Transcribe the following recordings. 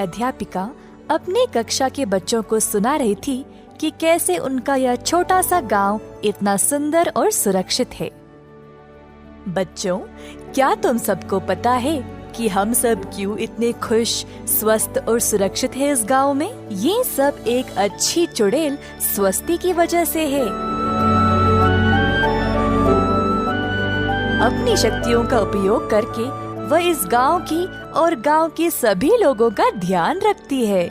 अध्यापिका अपने कक्षा के बच्चों को सुना रही थी कि कैसे उनका यह छोटा सा गांव इतना सुंदर और सुरक्षित है। बच्चों, क्या तुम सबको पता है कि हम सब क्यों इतने खुश, स्वस्थ और सुरक्षित हैं इस गांव में? ये सब एक अच्छी चुड़ैल स्वस्ति की वजह से है। अपनी शक्तियों का उपयोग करके वह इस गांव की और गांव के सभी लोगों का ध्यान रखती है।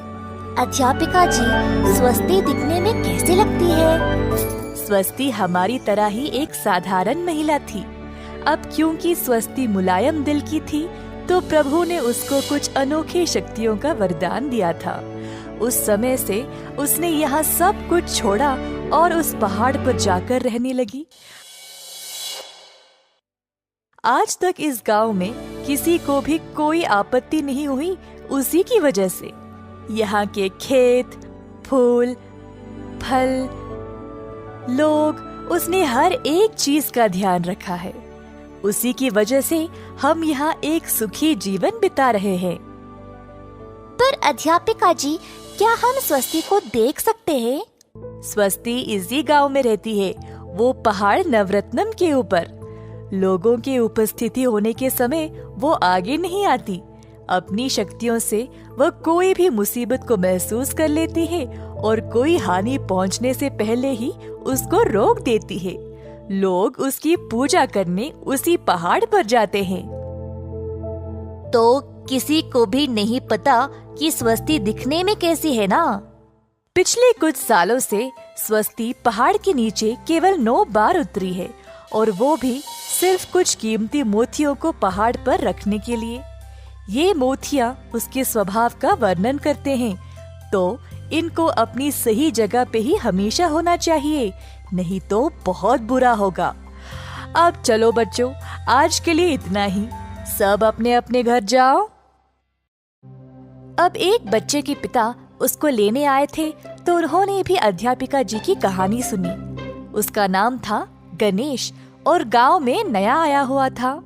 अध्यापिका जी, स्वस्ति दिखने में कैसे लगती है? स्वस्ति हमारी तरह ही एक साधारण महिला थी। अब क्योंकि स्वस्ति मुलायम दिल की थी, तो प्रभु ने उसको कुछ अनोखी शक्तियों का वरदान दिया था। उस समय से उसने यहाँ सब कुछ छोड़ा और उस पहाड़ पर जाकर रहने लगी। आज तक इस गांव में किसी को भी कोई आपत्ति नहीं हुई उसी की वजह से। यहाँ के खेत, फूल, फल, लोग, उसने हर एक चीज का ध्यान रखा है। उसी की वजह से हम यहाँ एक सुखी जीवन बिता रहे हैं। पर अध्यापिका जी, क्या हम स्वस्ति को देख सकते हैं? स्वस्ति इसी गांव में रहती है, वो पहाड़ नवरत्नम के ऊपर। लोगों की उपस्थिति होने के समय वो आगे नहीं आती। अपनी शक्तियों से वह कोई भी मुसीबत को महसूस कर लेती है और कोई हानि पहुंचने से पहले ही उसको रोक देती है। लोग उसकी पूजा करने उसी पहाड़ पर जाते हैं। तो किसी को भी नहीं पता कि स्वस्ति दिखने में कैसी है ना? पिछले कुछ सालों से स्वस्ति पहाड़ के नीचे केवल 9 बार उतरी है, और वो भी सिर्फ कुछ कीमती मोतियों को पहाड़ पर रखने के लिए। ये मोतियाँ उसके स्वभाव का वर्णन करते हैं, तो इनको अपनी सही जगह पे ही हमेशा होना चाहिए, नहीं तो बहुत बुरा होगा। अब चलो बच्चों, आज के लिए इतना ही। सब अपने अपने घर जाओ। अब एक बच्चे के पिता उसको लेने आए थे, तो उन्होंने भी अध्यापिका जी की कहानी सुनी। उसका नाम था गणेश और गांव में नया आया हुआ था।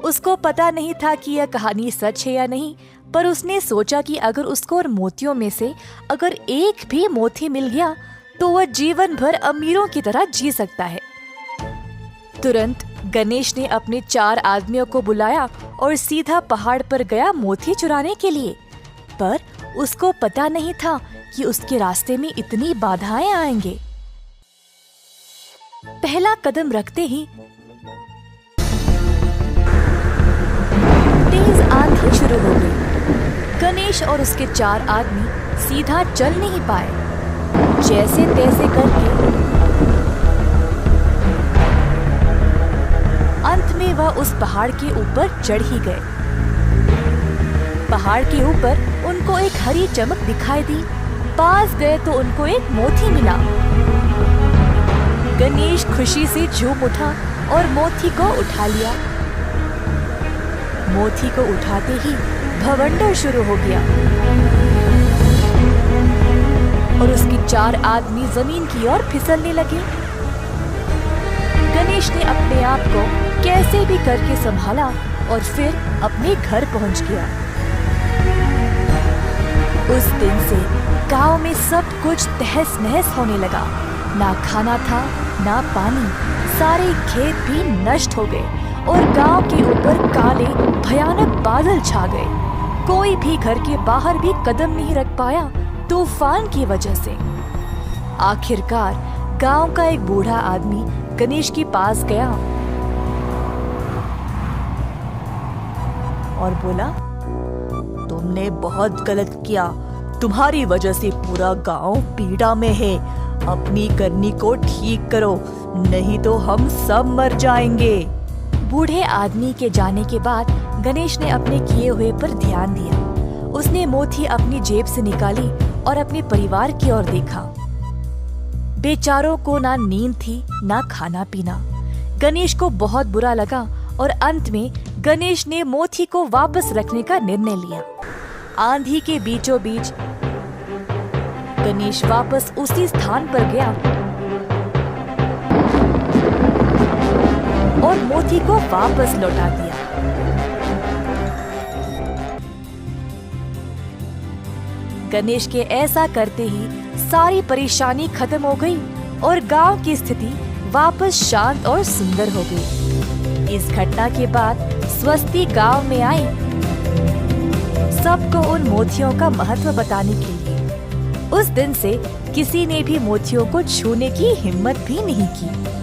उसको पता नहीं था कि यह कहानी सच है या नहीं, पर उसने सोचा कि अगर उसको और मोतियों में से अगर एक भी मोती मिल गया तो वह जीवन भर अमीरों की तरह जी सकता है। तुरंत गणेश ने अपने 4 आदमियों को बुलाया और सीधा पहाड़ पर गया मोती चुराने के लिए। पर उसको पता नहीं था कि उसके रास्ते में इतनी बाधाएं आएंगे। पहला कदम रखते ही तेज आंधी शुरू हो गई। गणेश और उसके 4 आदमी सीधा चल नहीं पाए। जैसे तैसे करके अंत में वह उस पहाड़ के ऊपर चढ़ ही गए। पहाड़ के ऊपर उनको एक हरी चमक दिखाई दी। पास गए तो उनको एक मोती मिला। गणेश खुशी से झूम उठा और मोती को उठा लिया। मोती को उठाते ही भवंडर शुरू हो गया और उसके 4 आदमी जमीन की ओर फिसलने लगे। गणेश ने अपने आप को कैसे भी करके संभाला और फिर अपने घर पहुंच गया। उस दिन से गांव में सब कुछ तहस नहस होने लगा। ना खाना था, ना पानी। सारे खेत भी नष्ट हो गए और गांव के ऊपर काले भयानक बादल छा गए। कोई भी घर के बाहर भी कदम नहीं रख पाया तूफान की वजह से। आखिरकार गांव का एक बूढ़ा आदमी गणेश के पास गया और बोला, तुमने बहुत गलत किया। तुम्हारी वजह से पूरा गांव पीड़ा में है। अपनी करनी को ठीक करो, नहीं तो हम सब मर जाएंगे। बूढ़े आदमी के जाने के बाद गणेश ने अपने किए हुए पर ध्यान दिया। उसने मोती अपनी जेब से निकाली और अपने परिवार की ओर देखा। बेचारों को ना नींद थी, ना खाना पीना। गणेश को बहुत बुरा लगा और अंत में गणेश ने मोती को वापस रखने का निर्णय लिया। आंधी के बीचों बीच गणेश वापस उसी स्थान पर गया और मोती को वापस लौटा दिया। गणेश के ऐसा करते ही सारी परेशानी खत्म हो गई और गांव की स्थिति वापस शांत और सुंदर हो गई। इस घटना के बाद स्वस्ति गांव में आई सबको उन मोतियों का महत्व बताने के लिए। उस दिन से किसी ने भी मोतियों को छूने की हिम्मत भी नहीं की।